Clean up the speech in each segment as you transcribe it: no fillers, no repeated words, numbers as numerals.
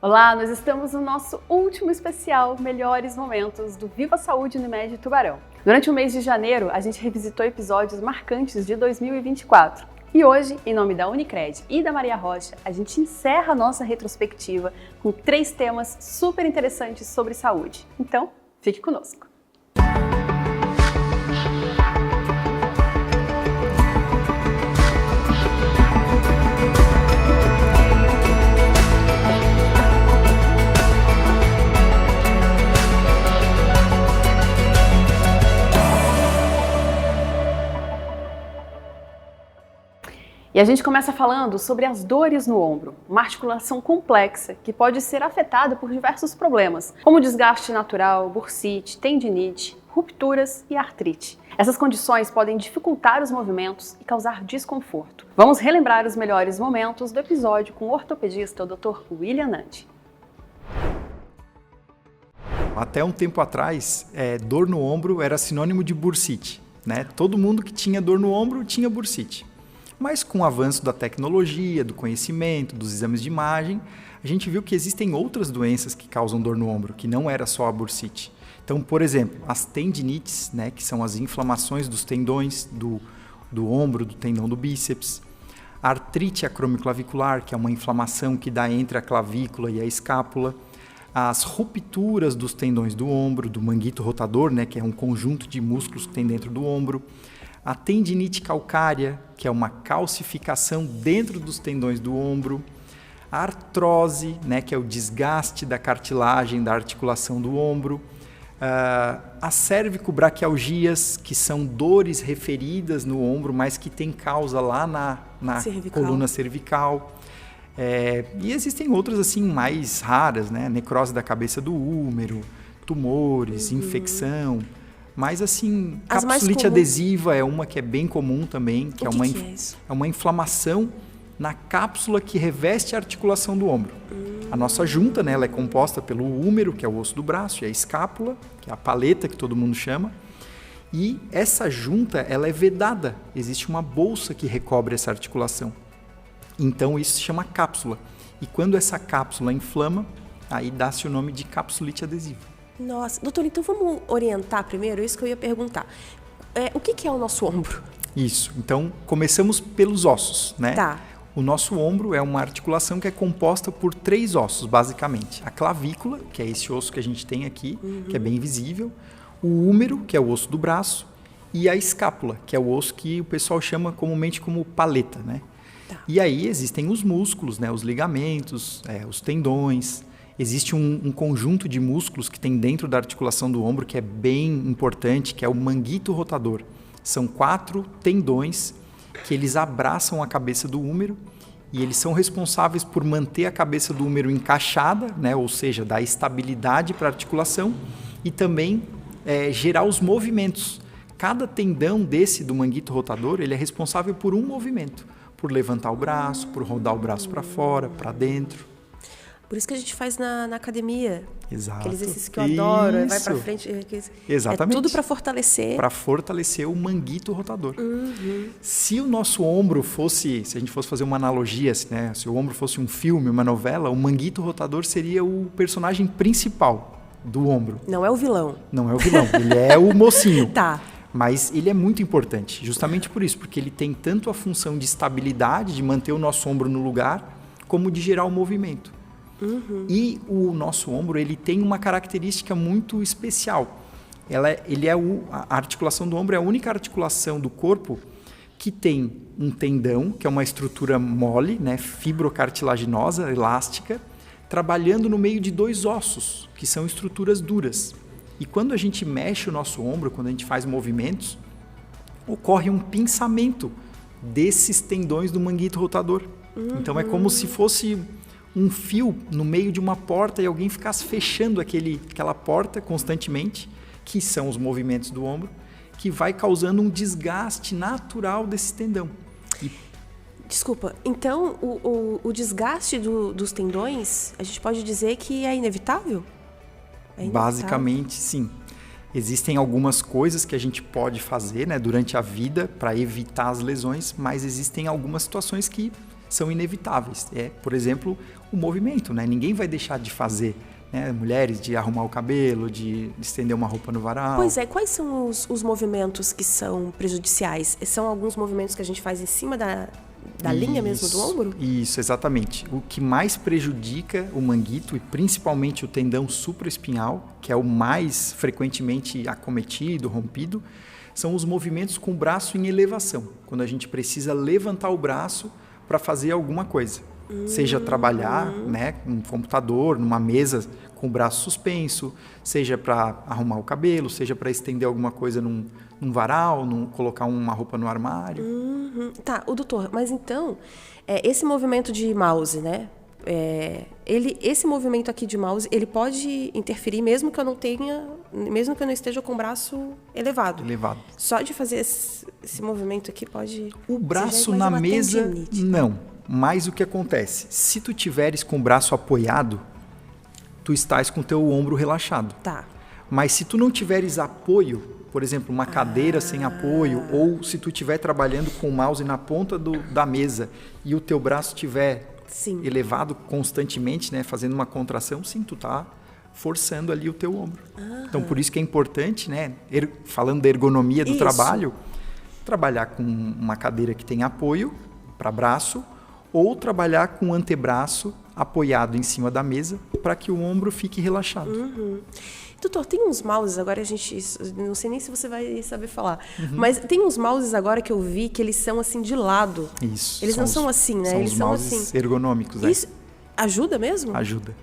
Olá, nós estamos no nosso último especial Melhores Momentos do Viva Saúde Unimed Tubarão. Durante o mês de janeiro, a gente revisitou episódios marcantes de 2024. E hoje, em nome da Unicred e da Maria Rocha, a gente encerra a nossa retrospectiva com 3 temas super interessantes sobre saúde. Então, fique conosco! E a gente começa falando sobre as dores no ombro, uma articulação complexa que pode ser afetada por diversos problemas, como desgaste natural, bursite, tendinite, rupturas e artrite. Essas condições podem dificultar os movimentos e causar desconforto. Vamos relembrar os melhores momentos do episódio com o ortopedista, o Dr. William Nandi. Até um tempo atrás, dor no ombro era sinônimo de bursite, né? Todo mundo que tinha dor no ombro tinha bursite. Mas com o avanço da tecnologia, do conhecimento, dos exames de imagem, a gente viu que existem outras doenças que causam dor no ombro, que não era só a bursite. Então, por exemplo, as tendinites, né, que são as inflamações dos tendões do ombro, do tendão do bíceps. A artrite acromioclavicular, que é uma inflamação que dá entre a clavícula e a escápula. As rupturas dos tendões do ombro, do manguito rotador, né, que é um conjunto de músculos que tem dentro do ombro. A tendinite calcárea, que é uma calcificação dentro dos tendões do ombro. A artrose, né, que é o desgaste da cartilagem da articulação do ombro. As cervicobraquialgias, que são dores referidas no ombro, mas que tem causa lá na coluna cervical. E existem outras assim mais raras, né? Necrose da cabeça do úmero, tumores, infecção. Mas assim, capsulite adesiva é uma que é bem comum também, que é uma inflamação na cápsula que reveste a articulação do ombro. A nossa junta, né, ela é composta pelo úmero, que é o osso do braço, e a escápula, que é a paleta que todo mundo chama. E essa junta, ela é vedada. Existe uma bolsa que recobre essa articulação. Então isso se chama cápsula. E quando essa cápsula inflama, aí dá-se o nome de capsulite adesiva. Nossa, doutor, então vamos orientar primeiro, isso que eu ia perguntar. O que é o nosso ombro? Isso, então começamos pelos ossos, né? Tá. O nosso ombro é uma articulação que é composta por 3 ossos, basicamente. A clavícula, que é esse osso que a gente tem aqui, que é bem visível. O úmero, que é o osso do braço. E a escápula, que é o osso que o pessoal chama comumente como paleta, né? Tá. E aí existem os músculos, né? Os ligamentos, os tendões. Existe um conjunto de músculos que tem dentro da articulação do ombro que é bem importante, que é o manguito rotador. São 4 tendões que eles abraçam a cabeça do úmero e eles são responsáveis por manter a cabeça do úmero encaixada, né? Ou seja, dar estabilidade para a articulação e também gerar os movimentos. Cada tendão desse do manguito rotador, ele é responsável por um movimento, por levantar o braço, por rodar o braço para fora, para dentro. Por isso que a gente faz na academia. Exato. Aqueles exercícios que eu adoro, vai pra frente. Exatamente. É tudo para fortalecer. Para fortalecer o manguito rotador. Se o nosso ombro fosse, se a gente fosse fazer uma analogia, né? Se o ombro fosse um filme, uma novela, o manguito rotador seria o personagem principal do ombro. Não é o vilão. Não é o vilão, ele é o mocinho. Tá. Mas ele é muito importante, justamente por isso, porque ele tem tanto a função de estabilidade, de manter o nosso ombro no lugar, como de gerar o movimento. E o nosso ombro, ele tem uma característica muito especial. A articulação do ombro é a única articulação do corpo que tem um tendão, que é uma estrutura mole, né, fibrocartilaginosa, elástica, trabalhando no meio de 2 ossos, que são estruturas duras. E quando a gente mexe o nosso ombro, quando a gente faz movimentos, ocorre um pinçamento desses tendões do manguito rotador. Então é como se fosse um fio no meio de uma porta e alguém ficasse fechando aquela porta constantemente, que são os movimentos do ombro, que vai causando um desgaste natural desse tendão. Desculpa, então o desgaste dos tendões, a gente pode dizer que é inevitável? Basicamente, sim. Existem algumas coisas que a gente pode fazer, né, durante a vida para evitar as lesões, mas existem algumas situações que são inevitáveis. Por exemplo, o movimento, né? Ninguém vai deixar de fazer, né? Mulheres de arrumar o cabelo, de estender uma roupa no varal. Pois é, quais são os movimentos que são prejudiciais? São alguns movimentos que a gente faz em cima da linha mesmo do ombro? Isso, exatamente. O que mais prejudica o manguito e principalmente o tendão supraespinhal, que é o mais frequentemente acometido, rompido, são os movimentos com o braço em elevação, quando a gente precisa levantar o braço para fazer alguma coisa. Seja trabalhar, né, num computador, numa mesa com o braço suspenso, seja para arrumar o cabelo, seja para estender alguma coisa num varal, colocar uma roupa no armário. Tá, doutor, mas então, esse movimento de mouse, né? Esse movimento aqui de mouse, ele pode interferir mesmo que eu não esteja com o braço elevado. Só de fazer esse movimento aqui pode... O braço na mesa, tendinite. Não. Mas o que acontece? Se tu tiveres com o braço apoiado, tu estás com o teu ombro relaxado. Tá. Mas se tu não tiveres apoio, por exemplo, uma cadeira sem apoio, ou se tu estiver trabalhando com o mouse na ponta da mesa e o teu braço estiver elevado constantemente, né, fazendo uma contração, sim, tu tá forçando ali o teu ombro. Então, por isso que é importante, né, falando da ergonomia do trabalho, trabalhar com uma cadeira que tem apoio para braço, ou trabalhar com o antebraço apoiado em cima da mesa para que o ombro fique relaxado. Doutor, tem uns mouses agora, não sei nem se você vai saber falar, mas tem uns mouses agora que eu vi que eles são assim de lado. Isso. Eles não são assim, né? São eles os são mouses assim. Ergonômicos. Isso ajuda mesmo? Ajuda.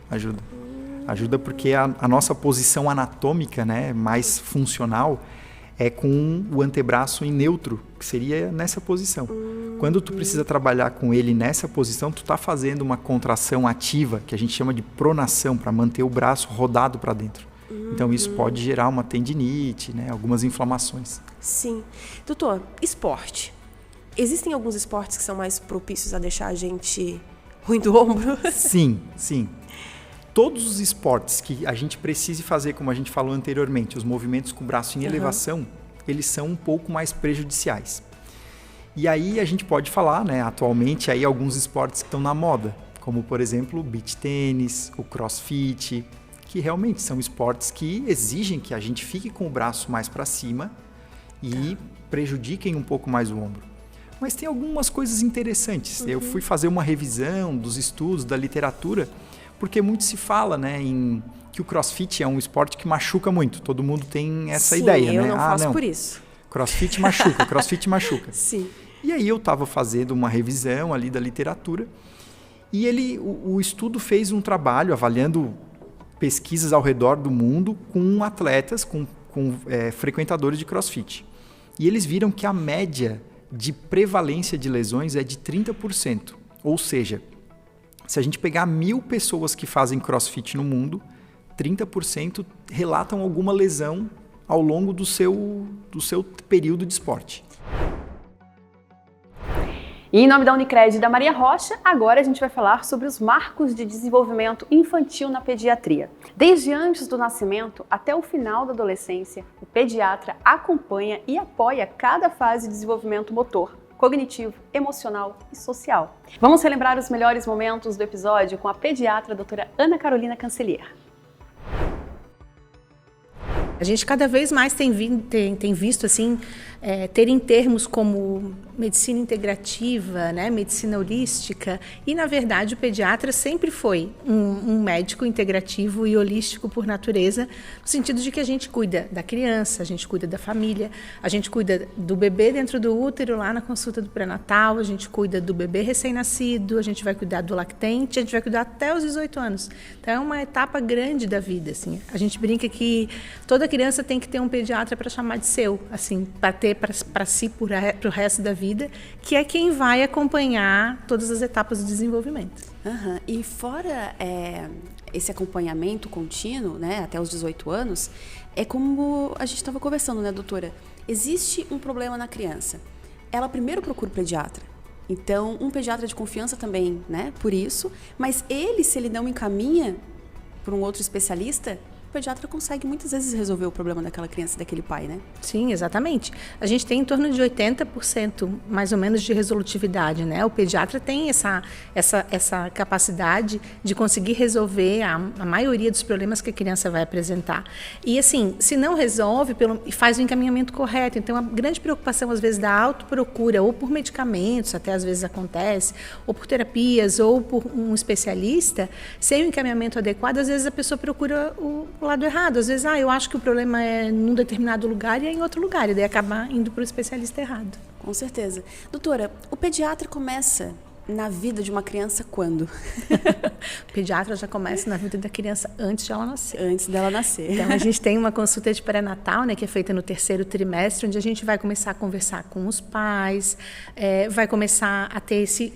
Ajuda porque a nossa posição anatômica, né, mais funcional, é com o antebraço em neutro, que seria nessa posição. Quando tu precisa trabalhar com ele nessa posição, tu está fazendo uma contração ativa, que a gente chama de pronação, para manter o braço rodado para dentro. Então isso pode gerar uma tendinite, né, algumas inflamações. Sim. Doutor, esporte. Existem alguns esportes que são mais propícios a deixar a gente ruim do ombro? Sim. Todos os esportes que a gente precise fazer, como a gente falou anteriormente, os movimentos com o braço em elevação, eles são um pouco mais prejudiciais. E aí a gente pode falar, né, atualmente, aí alguns esportes que estão na moda, como, por exemplo, o beach tênis, o crossfit, que realmente são esportes que exigem que a gente fique com o braço mais para cima e prejudiquem um pouco mais o ombro. Mas tem algumas coisas interessantes. Eu fui fazer uma revisão dos estudos, da literatura, porque muito se fala, né, que o crossfit é um esporte que machuca muito. Todo mundo tem essa ideia, né? Eu não faço por isso. Crossfit machuca. Sim. E aí eu estava fazendo uma revisão ali da literatura e o estudo fez um trabalho avaliando pesquisas ao redor do mundo com atletas, com frequentadores de crossfit. E eles viram que a média de prevalência de lesões é de 30%. Ou seja, se a gente pegar 1.000 pessoas que fazem crossfit no mundo, 30% relatam alguma lesão ao longo do seu período de esporte. E em nome da Unicred e da Maria Rocha, agora a gente vai falar sobre os marcos de desenvolvimento infantil na pediatria. Desde antes do nascimento até o final da adolescência, o pediatra acompanha e apoia cada fase de desenvolvimento motor, cognitivo, emocional e social. Vamos relembrar os melhores momentos do episódio com a pediatra doutora Ana Carolina Cancelier. A gente cada vez mais tem visto assim, terem termos como medicina integrativa, né, medicina holística, e na verdade o pediatra sempre foi um médico integrativo e holístico por natureza, no sentido de que a gente cuida da criança, a gente cuida da família, a gente cuida do bebê dentro do útero lá na consulta do pré-natal, a gente cuida do bebê recém-nascido, a gente vai cuidar do lactente, a gente vai cuidar até os 18 anos. Então é uma etapa grande da vida, assim. A gente brinca que toda criança tem que ter um pediatra para chamar de seu, assim, para ter para si para o resto da vida, que é quem vai acompanhar todas as etapas do desenvolvimento. E fora esse acompanhamento contínuo, né, até os 18 anos, é como a gente estava conversando, né, doutora? Existe um problema na criança. Ela primeiro procura o pediatra. Então, um pediatra de confiança também, né, por isso. Mas se ele não encaminha para um outro especialista, o pediatra consegue muitas vezes resolver o problema daquela criança e daquele pai, né? Sim, exatamente. A gente tem em torno de 80% mais ou menos de resolutividade, né? O pediatra tem essa capacidade de conseguir resolver a maioria dos problemas que a criança vai apresentar. E assim, se não resolve, faz o encaminhamento correto. Então, a grande preocupação às vezes da autoprocura, ou por medicamentos, até às vezes acontece, ou por terapias, ou por um especialista, sem o encaminhamento adequado, às vezes a pessoa procura o lado errado. Às vezes, eu acho que o problema é num determinado lugar e é em outro lugar, e daí acaba indo para o especialista errado. Com certeza. Doutora, o pediatra começa na vida de uma criança quando? O pediatra já começa na vida da criança antes de ela nascer. Antes dela nascer. Então, a gente tem uma consulta de pré-natal, né, que é feita no 3º trimestre, onde a gente vai começar a conversar com os pais, vai começar a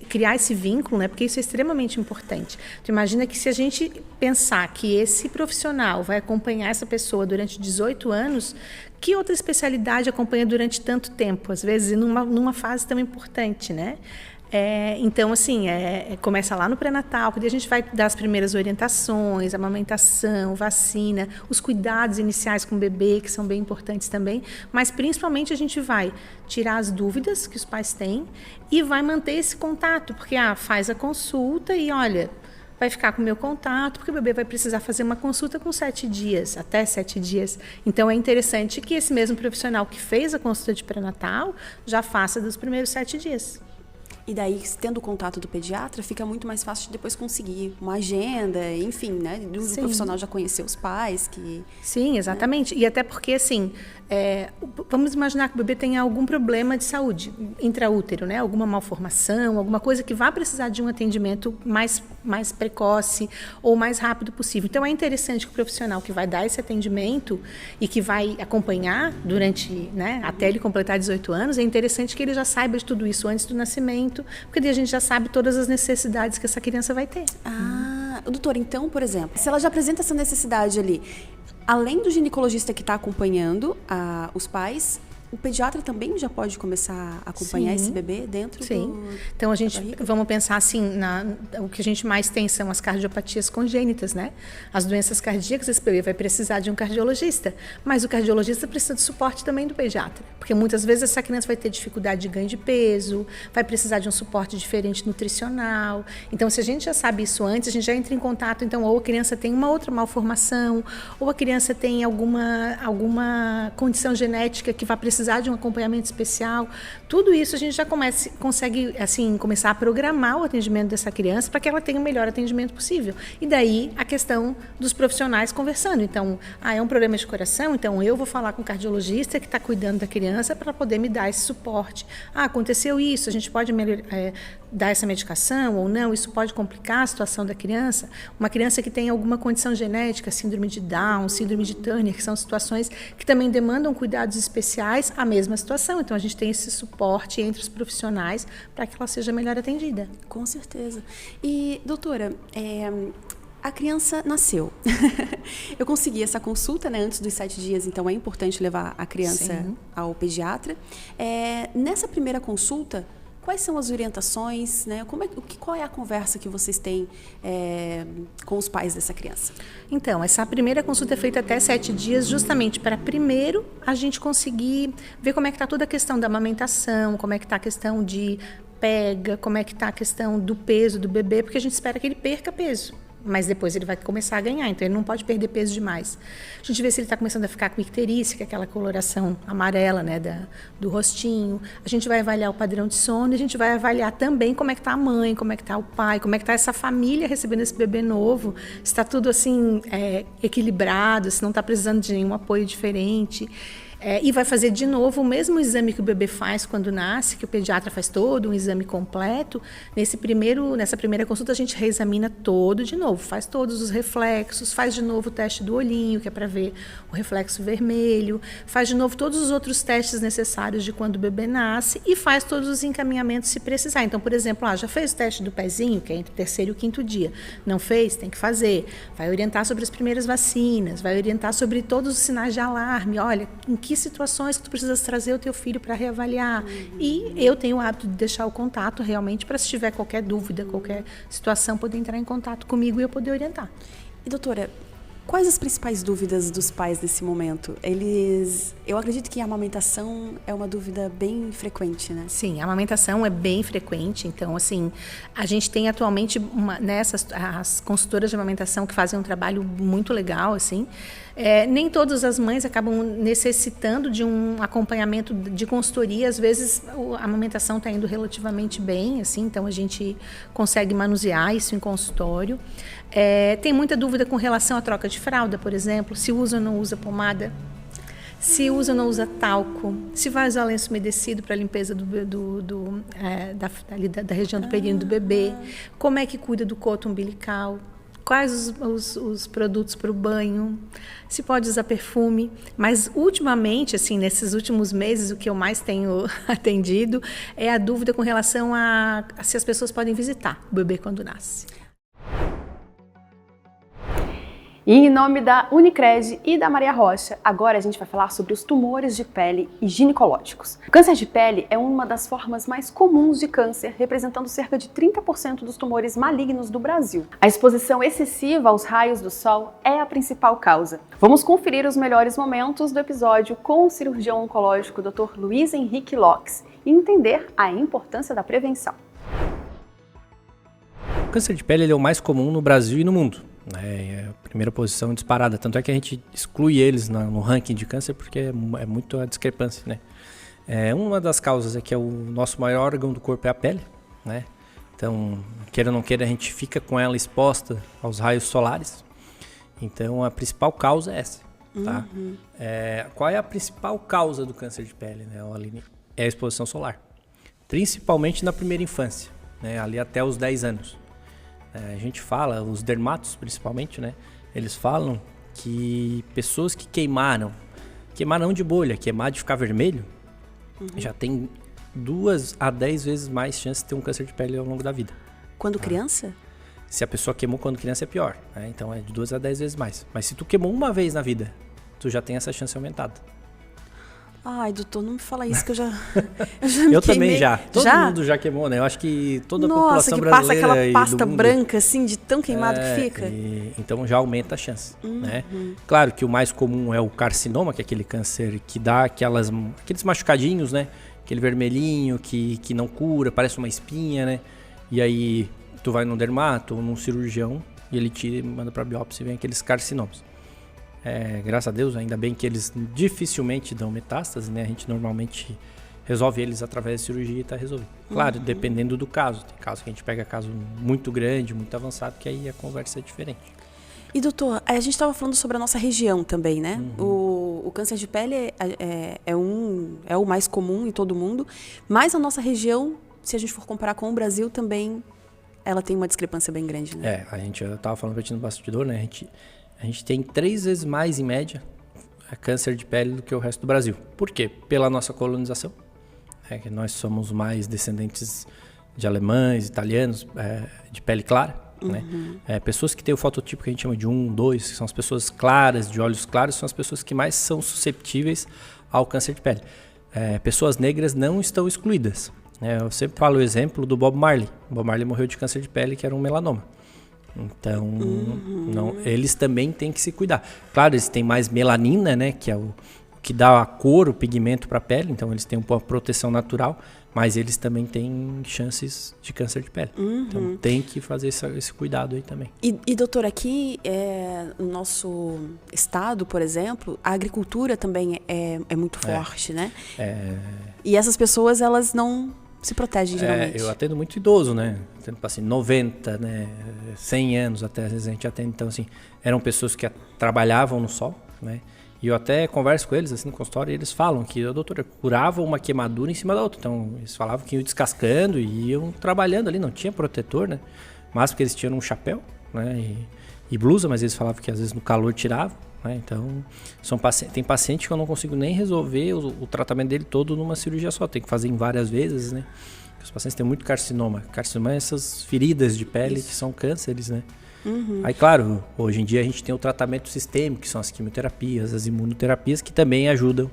criar esse vínculo, né, porque isso é extremamente importante. Tu imagina que se a gente pensar que esse profissional vai acompanhar essa pessoa durante 18 anos, que outra especialidade acompanha durante tanto tempo? Às vezes, numa fase tão importante, né? Então, assim, começa lá no pré-natal, quando a gente vai dar as primeiras orientações, amamentação, vacina, os cuidados iniciais com o bebê, que são bem importantes também, mas principalmente a gente vai tirar as dúvidas que os pais têm e vai manter esse contato, porque faz a consulta e, olha, vai ficar com o meu contato, porque o bebê vai precisar fazer uma consulta com 7 dias, até 7 dias. Então, é interessante que esse mesmo profissional que fez a consulta de pré-natal já faça dos primeiros 7 dias. E daí, tendo o contato do pediatra, fica muito mais fácil de depois conseguir uma agenda, enfim, né? Do profissional já conhecer os pais. Sim, exatamente. Né? E até porque, assim, vamos imaginar que o bebê tenha algum problema de saúde intraútero, né? Alguma malformação, alguma coisa que vá precisar de um atendimento mais precoce ou mais rápido possível. Então, é interessante que o profissional que vai dar esse atendimento e que vai acompanhar durante, né, até ele completar 18 anos, é interessante que ele já saiba de tudo isso antes do nascimento, porque daí a gente já sabe todas as necessidades que essa criança vai ter. Doutora, então, por exemplo, se ela já apresenta essa necessidade ali, além do ginecologista que está acompanhando os pais, o pediatra também já pode começar a acompanhar esse bebê dentro Então, vamos pensar assim, o que a gente mais tem são as cardiopatias congênitas, né? As doenças cardíacas, esse bebê vai precisar de um cardiologista, mas o cardiologista precisa de suporte também do pediatra, porque muitas vezes essa criança vai ter dificuldade de ganho de peso, vai precisar de um suporte diferente nutricional. Então, se a gente já sabe isso antes, a gente já entra em contato, então, ou a criança tem uma outra malformação, ou a criança tem alguma condição genética que vai precisar de um acompanhamento especial. Tudo isso a gente já consegue assim, começar a programar o atendimento dessa criança para que ela tenha o melhor atendimento possível. E daí a questão dos profissionais conversando. Então, é um problema de coração, então eu vou falar com o cardiologista que está cuidando da criança para poder me dar esse suporte. Aconteceu isso, a gente pode dar essa medicação ou não, isso pode complicar a situação da criança. Uma criança que tem alguma condição genética, síndrome de Down, síndrome de Turner, que são situações que também demandam cuidados especiais, a mesma situação. Então, a gente tem esse suporte entre os profissionais para que ela seja melhor atendida. Com certeza. E, doutora, a criança nasceu. Eu consegui essa consulta, né, antes dos 7 dias, então é importante levar a criança ao pediatra. Nessa primeira consulta, quais são as orientações, né? Qual é a conversa que vocês têm com os pais dessa criança? Então, essa primeira consulta é feita até 7 dias, justamente para primeiro a gente conseguir ver como é que está toda a questão da amamentação, como é que está a questão de pega, como é que está a questão do peso do bebê, porque a gente espera que ele perca peso. Mas depois ele vai começar a ganhar, então ele não pode perder peso demais. A gente vê se ele está começando a ficar com icterícia, que é aquela coloração amarela, né, do rostinho. A gente vai avaliar o padrão de sono e a gente vai avaliar também como é que está a mãe, como é que está o pai, como é que está essa família recebendo esse bebê novo, se está tudo assim equilibrado, se não está precisando de nenhum apoio diferente. E vai fazer de novo o mesmo exame que o bebê faz quando nasce, que o pediatra faz todo um exame completo. Nessa primeira consulta, a gente reexamina todo de novo, faz todos os reflexos, faz de novo o teste do olhinho, que é para ver o reflexo vermelho, faz de novo todos os outros testes necessários de quando o bebê nasce e faz todos os encaminhamentos se precisar. Então, por exemplo, já fez o teste do pezinho, que é entre o 3º e o 5º dia. Não fez? Tem que fazer. Vai orientar sobre as primeiras vacinas, vai orientar sobre todos os sinais de alarme. Olha, em que situações que tu precisas trazer o teu filho para reavaliar. E eu tenho o hábito de deixar o contato realmente para, se tiver qualquer dúvida, qualquer situação, poder entrar em contato comigo e eu poder orientar. E, doutora, Quais as principais dúvidas dos pais nesse momento? Eu acredito que a amamentação é uma dúvida bem frequente, né? Sim, a amamentação é bem frequente. Então, assim, a gente tem atualmente as consultoras de amamentação que fazem um trabalho muito legal, assim. Nem todas as mães acabam necessitando de um acompanhamento de consultoria. Às vezes, a amamentação está indo relativamente bem, assim, então a gente consegue manusear isso em consultório. Tem muita dúvida com relação à troca de fralda, por exemplo, se usa ou não usa pomada, se usa ou não usa talco, se vai usar lenço umedecido para a limpeza da região do períneo do bebê, como é que cuida do coto umbilical, quais os produtos para o banho, se pode usar perfume. Mas, ultimamente, assim, nesses últimos meses, o que eu mais tenho atendido é a dúvida com relação a se as pessoas podem visitar o bebê quando nasce. E em nome da Unicred e da Maria Rocha, agora a gente vai falar sobre os tumores de pele e ginecológicos. O câncer de pele é uma das formas mais comuns de câncer, representando cerca de 30% dos tumores malignos do Brasil. A exposição excessiva aos raios do sol é a principal causa. Vamos conferir os melhores momentos do episódio com o cirurgião oncológico Dr. Luiz Henrique Locks e entender a importância da prevenção. O câncer de pele ele é o mais comum no Brasil e no mundo. É a primeira posição disparada, tanto é que a gente exclui eles no ranking de câncer porque é muito a discrepância, né? Uma das causas é que o nosso maior órgão do corpo é a pele, né? Então, queira ou não queira, a gente fica com ela exposta aos raios solares. Então, a principal causa é essa, tá? Qual é a principal causa do câncer de pele, né, Aline? É a exposição solar, principalmente na primeira infância, né? Ali até os 10 anos. A gente fala, os dermatos principalmente, né? Eles falam que pessoas que queimar não de bolha, queimar de ficar vermelho, já tem 2 a 10 vezes mais chance de ter um câncer de pele ao longo da vida. Quando criança? Se a pessoa queimou quando criança é pior, né? Então é de 2 a 10 vezes mais. Mas se tu queimou uma vez na vida, tu já tem essa chance aumentada. Ai, doutor, não me fala isso que eu já eu também já. Todo mundo já queimou, né? Eu acho que toda a população brasileira passa aquela pasta branca, assim, de tão queimado que fica. Então já aumenta a chance, né? Claro que o mais comum é o carcinoma, que é aquele câncer que dá aqueles machucadinhos, né? Aquele vermelhinho que não cura, parece uma espinha, né? E aí tu vai num dermato ou num cirurgião e ele tira e manda pra biópsia e vem aqueles carcinomas. Graças a Deus, ainda bem que eles dificilmente dão metástase, né? A gente normalmente resolve eles através de cirurgia e tá resolvido. Claro, dependendo do caso. Tem casos que a gente pega caso muito grande, muito avançado, que aí a conversa é diferente. E doutor, a gente estava falando sobre a nossa região também, né? O câncer de pele é o mais comum em todo mundo, mas a nossa região, se a gente for comparar com o Brasil, também ela tem uma discrepância bem grande, né? Eu tava falando pra ti no bastidor, né? A gente tem 3 vezes mais, em média, câncer de pele do que o resto do Brasil. Por quê? Pela nossa colonização. Que nós somos mais descendentes de alemães, italianos, de pele clara. Né? Pessoas que têm o fototipo que a gente chama de 1, 2, que são as pessoas claras, de olhos claros, são as pessoas que mais são susceptíveis ao câncer de pele. Pessoas negras não estão excluídas. Eu sempre falo o exemplo do Bob Marley. O Bob Marley morreu de câncer de pele, que era um melanoma. Então, eles também têm que se cuidar. Claro, eles têm mais melanina, né, que é o que dá a cor, o pigmento para a pele. Então, eles têm uma proteção natural, mas eles também têm chances de câncer de pele. Então, tem que fazer esse cuidado aí também. E doutor, aqui no nosso estado, por exemplo, a agricultura também é muito forte, né? E essas pessoas, elas não se protege geralmente? Eu atendo muito idoso, né? Atendo assim, 90, né? 100 anos até, às vezes a gente atende. Então, assim, eram pessoas que trabalhavam no sol, né? E eu até converso com eles, assim, no consultório, e eles falam que a doutora curava uma queimadura em cima da outra. Então, eles falavam que iam descascando e iam trabalhando ali, não tinha protetor, né? Mas porque eles tinham um chapéu, né? E blusa, mas eles falavam que às vezes no calor tirava. Então, tem paciente que eu não consigo nem resolver o tratamento dele todo numa cirurgia só. Tem que fazer em várias vezes, né? Os pacientes têm muito carcinoma. Carcinoma é essas feridas de pele que são cânceres, né? Aí, claro, hoje em dia a gente tem o tratamento sistêmico, que são as quimioterapias, as imunoterapias, que também ajudam.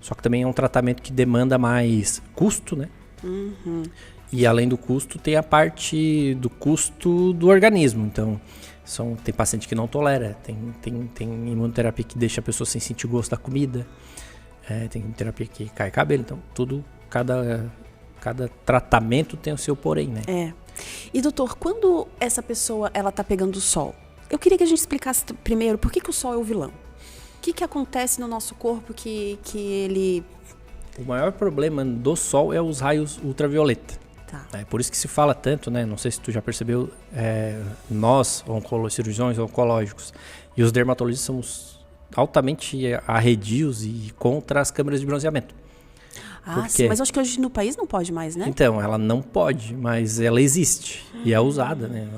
Só que também é um tratamento que demanda mais custo, né? E além do custo, tem a parte do custo do organismo. Então, Tem paciente que não tolera, tem imunoterapia que deixa a pessoa sem sentir gosto da comida, tem terapia que cai cabelo, então cada tratamento tem o seu porém, né? E doutor, quando essa pessoa ela tá pegando o sol, eu queria que a gente explicasse primeiro por que o sol é o vilão. O que acontece no nosso corpo que ele... O maior problema do sol é os raios ultravioleta. Tá. É por isso que se fala tanto, né? Não sei se tu já percebeu, nós, cirurgiões oncológicos e os dermatologistas somos altamente arredios e contra as câmeras de bronzeamento. Sim, mas acho que hoje no país não pode mais, né? Então, ela não pode, mas ela existe e é usada, né?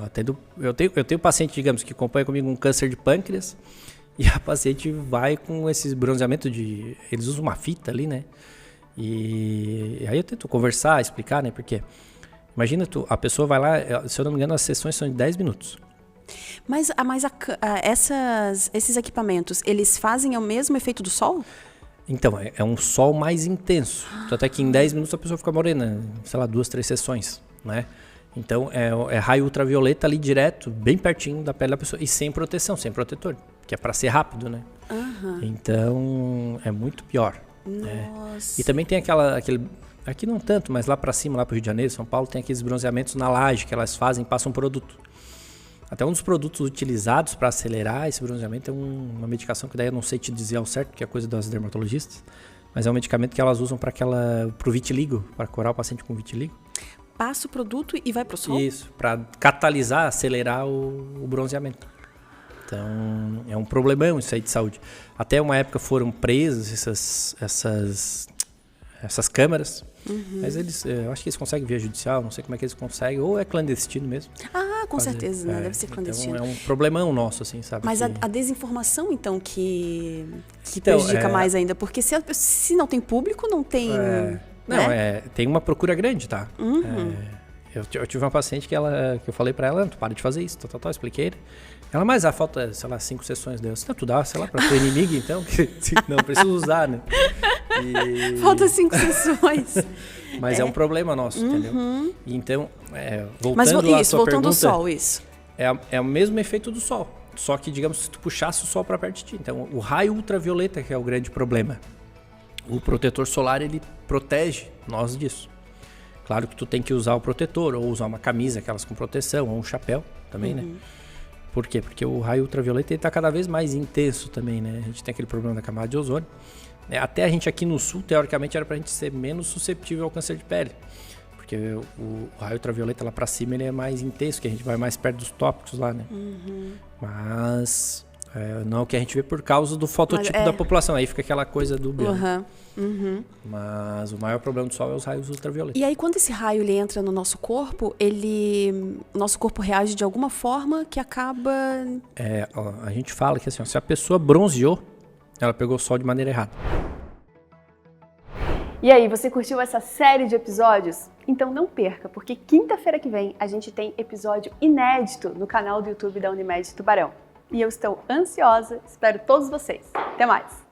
Eu tenho paciente, digamos, que acompanha comigo um câncer de pâncreas e a paciente vai com esse bronzeamento eles usam uma fita ali, né? E aí eu tento conversar, explicar, né? Porque imagina a pessoa vai lá, se eu não me engano, as sessões são de 10 minutos. Mas esses equipamentos, eles fazem o mesmo efeito do sol? Então, é um sol mais intenso. Tanto é que em 10 minutos a pessoa fica morena, sei lá, 2, 3 sessões, né? Então, é raio ultravioleta ali direto, bem pertinho da pele da pessoa. E sem proteção, sem protetor, que é para ser rápido, né? Então, é muito pior. Nossa. E também tem aquele... Aqui não tanto, mas lá para cima, lá para o Rio de Janeiro, São Paulo, tem aqueles bronzeamentos na laje que elas fazem, passam um produto. Até um dos produtos utilizados para acelerar esse bronzeamento é uma medicação que daí eu não sei te dizer ao certo, porque é coisa das dermatologistas, mas é um medicamento que elas usam para o vitiligo, para curar o paciente com vitiligo. Passa o produto e vai pro sol? Isso, para catalisar, acelerar o bronzeamento. Então, é um problemão isso aí de saúde. Até uma época foram presas essas câmeras, mas eu acho que eles conseguem via judicial, não sei como é que eles conseguem, ou é clandestino mesmo. Com certeza, né? Deve ser clandestino. Então é um problemão nosso, assim, sabe? Mas a desinformação, então, que prejudica mais ainda, porque se não tem público, não tem... Tem uma procura grande, tá? Eu tive uma paciente que eu falei pra ela, tu para de fazer isso, expliquei. Ela, mas falta, sei lá, 5 sessões. Daí eu disse, tu dá, sei lá, pra tua inimiga, então, que não preciso usar, né? Falta 5 sessões. Mas é um problema nosso, entendeu? Então, voltando mas à sua voltando pergunta, ao sol, isso. É o mesmo efeito do sol. Só que, digamos, se tu puxasse o sol pra perto de ti. Então, o raio ultravioleta que é o grande problema. O protetor solar, ele protege nós disso. Claro que tu tem que usar o protetor, ou usar uma camisa, aquelas com proteção, ou um chapéu também, né? Por quê? Porque o raio ultravioleta está cada vez mais intenso também, né? A gente tem aquele problema da camada de ozônio. Até a gente aqui no sul, teoricamente, era para a gente ser menos susceptível ao câncer de pele. Porque o raio ultravioleta lá para cima ele é mais intenso, que a gente vai mais perto dos tópicos lá, né? Mas não é o que a gente vê por causa do fototipo da população. Aí fica aquela coisa dúbia. Mas o maior problema do sol é os raios ultravioletas. E aí, quando esse raio ele entra no nosso corpo, o nosso corpo reage de alguma forma que acaba... A gente fala que assim, se a pessoa bronzeou, ela pegou o sol de maneira errada. E aí, você curtiu essa série de episódios? Então não perca, porque quinta-feira que vem a gente tem episódio inédito no canal do YouTube da Unimed Tubarão. E eu estou ansiosa, espero todos vocês. Até mais!